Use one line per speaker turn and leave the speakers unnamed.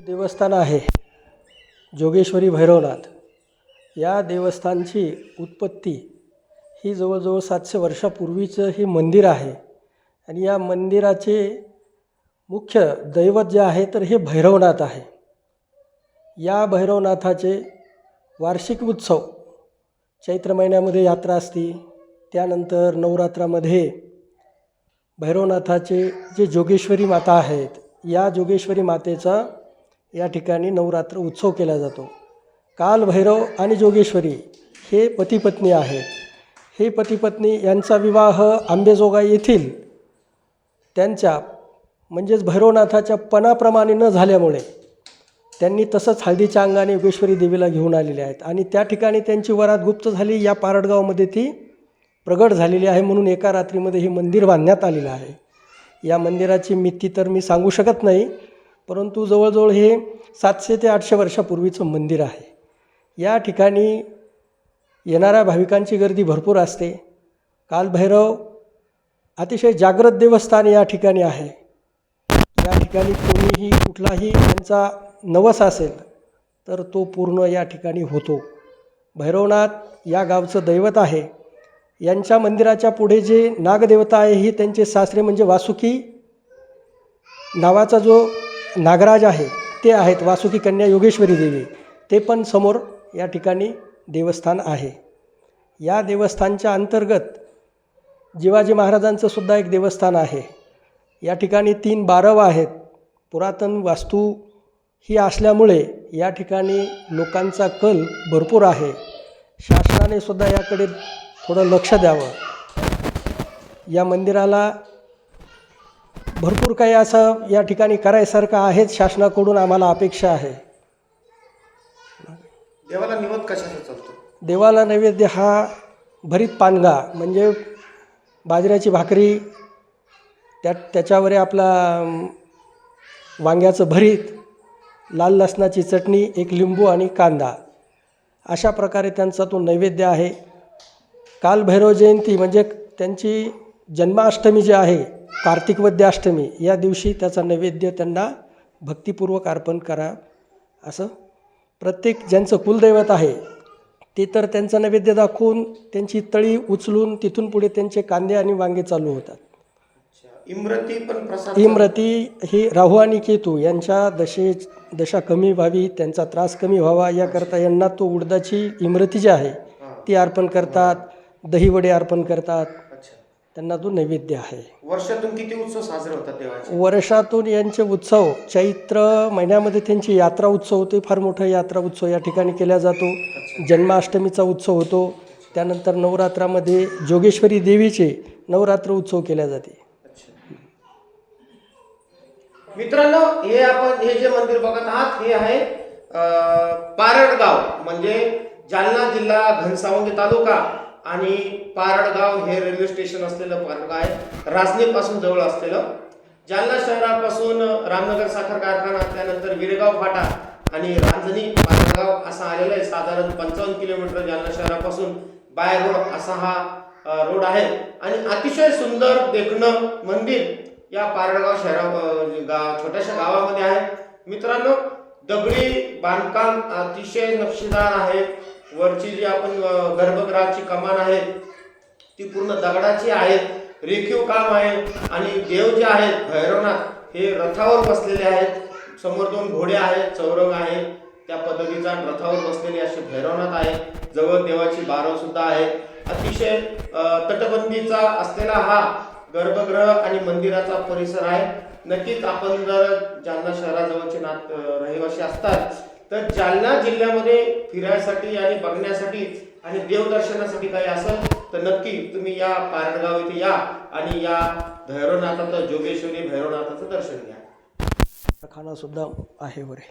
देवस्थान आहे जोगेश्वरी भैरवनाथ. या देवस्थानची उत्पत्ती ही जवळजवळ 700 वर्षापूर्वीचं हे मंदिर आहे आणि या मंदिराचे मुख्य दैवत जे आहे तर हे भैरवनाथ आहे. या भैरवनाथाचे वार्षिक उत्सव चैत्र महिन्यामध्ये यात्रा असते. त्यानंतर नवरात्रामध्ये भैरवनाथाचे जे जोगेश्वरी माता आहेत, या जोगेश्वरी मातेचा या ठिकाणी नवरात्र उत्सव केला जातो. कालभैरव आणि जोगेश्वरी हे पतिपत्नी आहेत. हे पतिपत्नी यांचा विवाह आंबेजोगाई येथील त्यांच्या म्हणजेच भैरवनाथाच्या पणाप्रमाणे न झाल्यामुळे त्यांनी तसंच हळदीच्या अंगाने योगेश्वरी देवीला घेऊन आलेले आहेत आणि त्या ठिकाणी त्यांची वरात गुप्त झाली. या पारडगावमध्ये ती प्रगट झालेली आहे म्हणून एका रात्रीमध्ये हे मंदिर बांधण्यात आलेलं आहे. या मंदिराची मिती तर मी सांगू शकत नाही, परंतु जवळजवळ हे 700 ते 800 वर्षापूर्वीचं मंदिर आहे. या ठिकाणी येणाऱ्या भाविकांची गर्दी भरपूर असते. कालभैरव अतिशय जागृत देवस्थान या ठिकाणी आहे. या ठिकाणी कोणीही कुठलाही त्यांचा नवस असेल तर तो पूर्ण या ठिकाणी होतो. भैरवनाथ या गावचं दैवत आहे. यांच्या मंदिराच्या पुढे जे नागदेवता आहे ही त्यांचे सासरे म्हणजे वासुकी नावाचा जो नागराज आहे ते आहेत. वासुकी कन्या योगेश्वरी देवी ते पण समोर या ठिकाणी देवस्थान आहे. या देवस्थानच्या अंतर्गत जिवाजी महाराजांचं सुद्धा एक देवस्थान आहे. या ठिकाणी 3 बारव आहेत. पुरातन वास्तू ही असल्यामुळे या ठिकाणी लोकांचा कल भरपूर आहे. शासनाने सुद्धा याकडे थोडं लक्ष द्यावं. या मंदिराला भरपूर काही असं या ठिकाणी करायसारखं आहेच. शासनाकडून आम्हाला अपेक्षा आहे.
देवाला निवेद कशाचा चालतो?
देवाला नैवेद्य हा भरीत पानगा म्हणजे बाजऱ्याची भाकरी, त्याच्यावर आपला वांग्याचं भरीत, लाल लसणाची चटणी, एक लिंबू आणि कांदा, अशा प्रकारे त्यांचा तो नैवेद्य आहे. कालभैरव जयंती म्हणजे त्यांची जन्माष्टमी जी आहे, कार्तिक वद्य अष्टमी, या दिवशी त्याचा नैवेद्य त्यांना भक्तिपूर्वक अर्पण करा असं प्रत्येक ज्यांचं कुलदैवत आहे ते तर त्यांचा नैवेद्य दाखवून त्यांची तळी उचलून तिथून पुढे त्यांचे कांदे आणि वांगे चालू होतात.
इमरती पण प्रसाद.
इमरती ही राहू आणि केतू यांच्या दशा कमी व्हावी, त्यांचा त्रास कमी व्हावा याकरता यांना तो उडदाची इमरती जी आहे ती अर्पण करतात. दहीवडे अर्पण करतात. त्यांना तो नैवेद्य आहे.
वर्षातून किती उत्सव साजरे होतात देवाचे?
वर्षातून यांचे उत्सव चैत्र महिन्यामध्ये त्यांची यात्रा उत्सव होते. फार मोठा यात्रा उत्सव या ठिकाणी केला जातो. जन्माष्टमीचा उत्सव होतो. त्यानंतर नवरात्रामध्ये जोगेश्वरी देवीचे नवरात्र उत्सव केल्या जाते.
मित्रांनो, हे जे मंदिर बघत आहात हे आहे पारडगाव, म्हणजे जालना जिल्हा, घनसावंगी तालुका आणि पारडगाव हे रेल्वे स्टेशन असलेलं पारडगाव आहे. राजनीपासून जवळ असलेलं. जालना शहरापासून रामनगर साखर कारखाना, त्यानंतर विरेगाव फाटा आणि रांजणी पारडगाव असा आलेला आहे. साधारण 55 किलोमीटर जालना शहरापासून बाय रोड असा हा रोड आहे आणि अतिशय सुंदर देखणं मंदिर या पारडगाव छोट्याशा गावामध्ये आहे. मित्रांनो, दगडी बांधकाम अतिशय नक्षीदार आहे. वरची जी आपण गर्भगृहाची कमान आहे ती पूर्ण दगडाची आहे. रेखीव काम आहे आणि देव जे आहेत भैरवनाथ हे रथावर बसलेले आहेत. समोर 2 घोडे आहेत, चौरंग आहे, त्या पद्धतीचा रथावर बसलेले असे भैरवनाथ आहे. जवळ देवाची बारव सुद्धा आहे. अतिशय तटबंदीचा असलेला हा गर्भगृह आणि मंदिराचा परिसर आहे. नक्कीच आपण जर जालना शहराजवळचे रहिवासी असतात तर जालना जिल्ह्यामध्ये फिरायसाठी आणि बघण्यासाठी आणि देवदर्शनासाठी काही असेल तर नक्की तुम्ही या पारडगाव इथे या आणि या भैरवनाथाचं, जोगेश्वरी भैरवनाथाचं दर्शन घ्या.
खाना सुद्धा आहे वरे.